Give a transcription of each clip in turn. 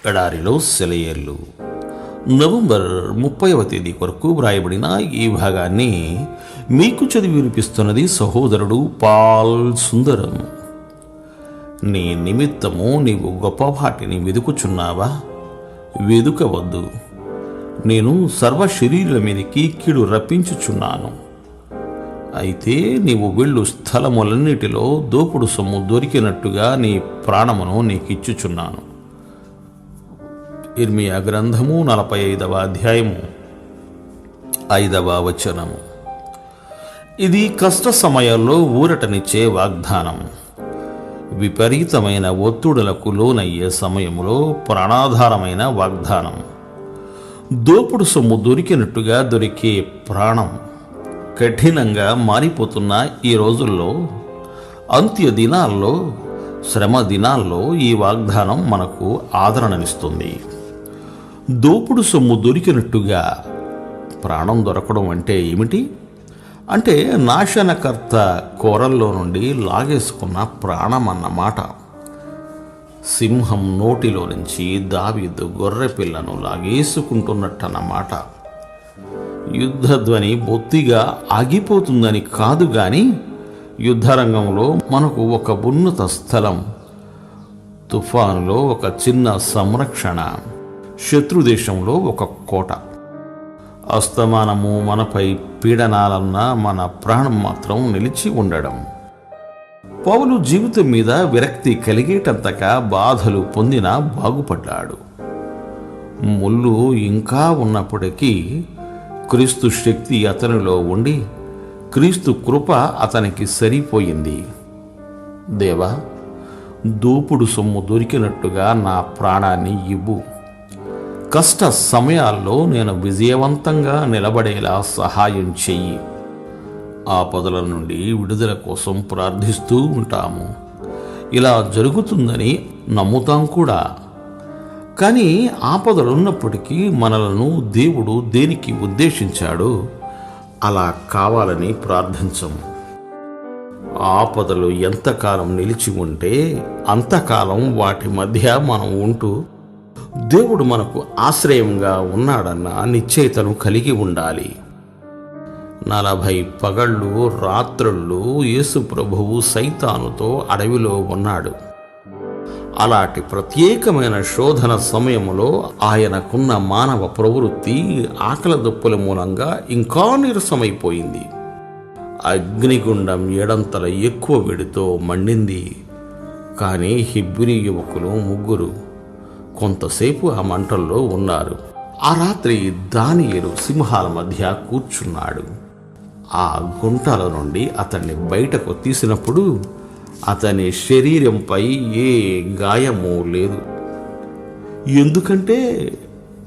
ఎడారిలో సెలయేర్లు నవంబర్ 30వ తేదీ కొరకు వ్రాయబడిన ఈ భాగాన్ని మీకు చదివి వినిపిస్తున్నది సహోదరుడు పాల్ సుందరం. నీ నిమిత్తము నీవు గొప్ప వాటిని వెదుకుచున్నావా? వెదుకవద్దు. నేను సర్వ శరీరుల మీదకి కీడు రప్పించుచున్నాను. అయితే నీవు వెళ్ళు స్థలములన్నిటిలో దోపుడు సొమ్ము దొరికినట్టుగా నీ ప్రాణమును నీకిచ్చుచున్నాను. ఇర్మియా గ్రంథము 45వ అధ్యాయము 5వ వచనము. ఇది కష్ట సమయాల్లో ఊరటనిచ్చే వాగ్దానం. విపరీతమైన ఒత్తిడులకు లోనయ్యే సమయంలో ప్రాణాధారమైన వాగ్దానం. దోపుడు సొమ్ము దొరికినట్టుగా దొరికే ప్రాణం. కఠినంగా మారిపోతున్న ఈ రోజుల్లో, అంత్య దినాల్లో, శ్రమ దినాల్లో ఈ వాగ్దానం మనకు ఆదరణనిస్తుంది. దోపుడు సొమ్ము దొరికినట్టుగా ప్రాణం దొరకడం అంటే ఏమిటి? అంటే నాశనకర్త కోరల్లో నుండి లాగేసుకున్న ప్రాణం అన్నమాట. సింహం నోటిలో నుంచి దావీదు గొర్రె పిల్లను లాగేసుకుంటున్నట్టన్నమాట. యుద్ధధ్వని బొత్తిగా ఆగిపోతుందని కాదు గాని, యుద్ధరంగంలో మనకు ఒక ఉన్నత స్థలం, తుఫానులో ఒక చిన్న సంరక్షణ, శత్రుదేశంలో ఒక కోట. అస్తమానము మనపై పీడనాలన్న మన ప్రాణం మాత్రం నిలిచి ఉండడం. పౌలు జీవితం మీద విరక్తి కలిగేటంతగా బాధలు పొందినా బాగుపడ్డాడు. ముళ్ళు ఇంకా ఉన్నప్పటికీ క్రీస్తు శక్తి అతనిలో ఉండి క్రీస్తు కృప అతనికి సరిపోయింది. దేవా, దోపుడు సొమ్ము దొరికినట్టుగా నా ప్రాణాన్ని ఇవ్వు. కష్ట సమయాల్లో నేను విజయవంతంగా నిలబడేలా సహాయం చెయ్యి. ఆపదల నుండి విడుదల కోసం ప్రార్థిస్తూ ఉంటాము. ఇలా జరుగుతుందని నమ్ముతాం కూడా. కానీ ఆపదలున్నప్పటికీ మనలను దేవుడు దేనికి ఉద్దేశించాడో అలా కావాలని ప్రార్థించము. ఆపదలు ఎంతకాలం నిలిచి ఉంటే అంతకాలం వాటి మధ్య మనం ఉంటూ దేవుడు మనకు ఆశ్రయంగా ఉన్నాడన్న నిశ్చయితను కలిగి ఉండాలి. 40 పగళ్ళు రాత్రుళ్ళు యేసు ప్రభువు సైతానుతో అడవిలో ఉన్నాడు. అలాంటి ప్రత్యేకమైన శోధన సమయంలో ఆయనకున్న మానవ ప్రవృత్తి ఆకలి దప్పుల మూలంగా ఇంకా నీరసమైపోయింది. అగ్నిగుండం 7 ఎక్కువ వేడితో మండింది. కానీ హెబ్రీ యువకులు 3 కొంతసేపు ఆ మంటల్లో ఉన్నారు. ఆ రాత్రి దానియేలు సింహాల మధ్య కూర్చున్నాడు. ఆ గుంటల నుండి అతన్ని బయటకు తీసినప్పుడు అతని శరీరంపై ఏ గాయము లేదు. ఎందుకంటే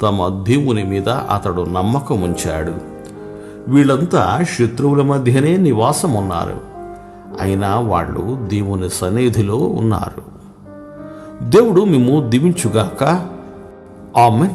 తమ దేవుని మీద అతడు నమ్మకం ఉంచాడు. వీళ్ళంతా శత్రువుల మధ్యనే నివాసం ఉన్నారు. అయినా వాళ్ళు దేవుని సన్నిధిలో ఉన్నారు. దేవుడు మిమ్ము దీవించుగాక. ఆమేన్.